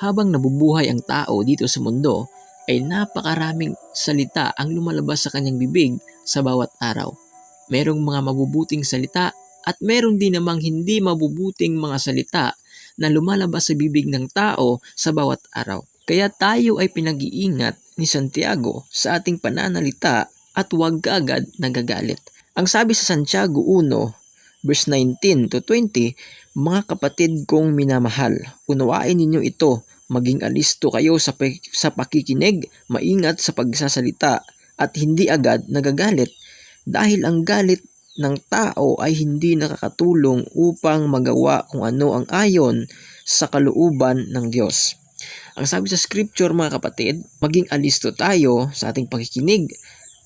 Habang nabubuhay ang tao dito sa mundo, ay napakaraming salita ang lumalabas sa kanyang bibig sa bawat araw. Merong mga mabubuting salita at meron din namang hindi mabubuting mga salita na lumalabas sa bibig ng tao sa bawat araw. Kaya tayo ay pinag-iingat ni Santiago sa ating pananalita at huwag kaagad nagagalit. Ang sabi sa Santiago 1, verse 19 to 20, mga kapatid kong minamahal, unawain ninyo ito, maging alisto kayo sa pakikinig, maingat sa pagsasalita, at hindi agad nagagalit. Dahil ang galit ng tao ay hindi nakakatulong upang magawa kung ano ang ayon sa kalooban ng Diyos. Ang sabi sa scripture mga kapatid, maging alisto tayo sa ating pakikinig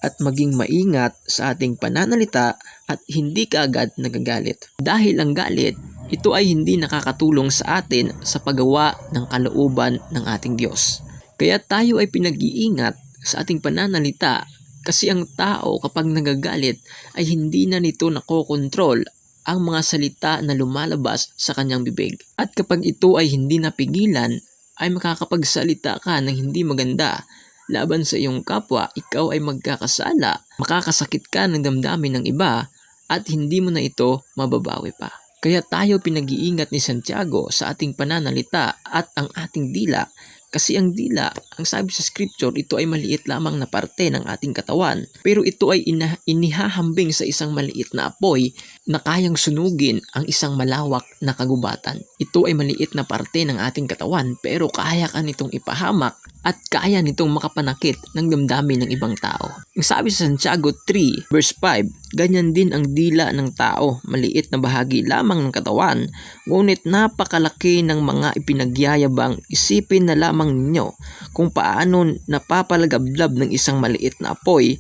at maging maingat sa ating pananalita at hindi kaagad nagagalit. Dahil ang galit, ito ay hindi nakakatulong sa atin sa paggawa ng kalooban ng ating Diyos. Kaya tayo ay pinag-iingat sa ating pananalita kasi ang tao kapag nagagalit ay hindi na nito nakokontrol ang mga salita na lumalabas sa kanyang bibig. At kapag ito ay hindi napigilan, ay makakapagsalita ka ng hindi maganda laban sa iyong kapwa, ikaw ay magkakasala, makakasakit ka ng damdamin ng iba at hindi mo na ito mababawi pa. Kaya tayo pinag-iingat ni Santiago sa ating pananalita at ang ating dila. Kasi ang dila, ang sabi sa scripture, ito ay maliit lamang na parte ng ating katawan. Pero ito ay inihahambing sa isang maliit na apoy na kayang sunugin ang isang malawak na kagubatan. Ito ay maliit na parte ng ating katawan pero kaya ka nitong ipahamak at kaya nitong makapanakit ng damdamin ng ibang tao. Ang sabi sa Santiago 3 verse 5, ganyan din ang dila ng tao, maliit na bahagi lamang ng katawan, ngunit napakalaki ng mga ipinagyayabang. Isipin na lamang ninyo kung paano napapalagablab ng isang maliit na apoy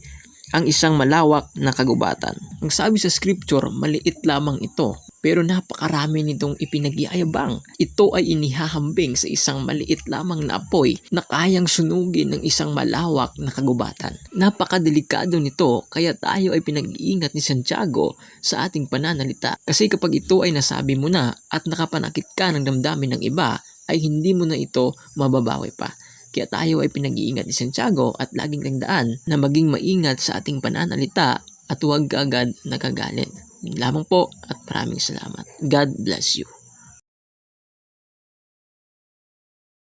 ang isang malawak na kagubatan. Ang sabi sa scripture, maliit lamang ito, pero napakarami nitong ipinagyayabang. Ito ay inihahambing sa isang maliit lamang na apoy na kayang sunugin ng isang malawak na kagubatan. Napakadelikado nito, kaya tayo ay pinag-iingat ni Santiago sa ating pananalita. Kasi kapag ito ay nasabi mo na at nakapanakit ka ng damdamin ng iba, ay hindi mo na ito mababawi pa. Kaya tayo ay pinag-iingat ni Santiago at laging tandaan na maging maingat sa ating pananalita at huwag agad nagagalit. Yun lamang po at maraming salamat. God bless you.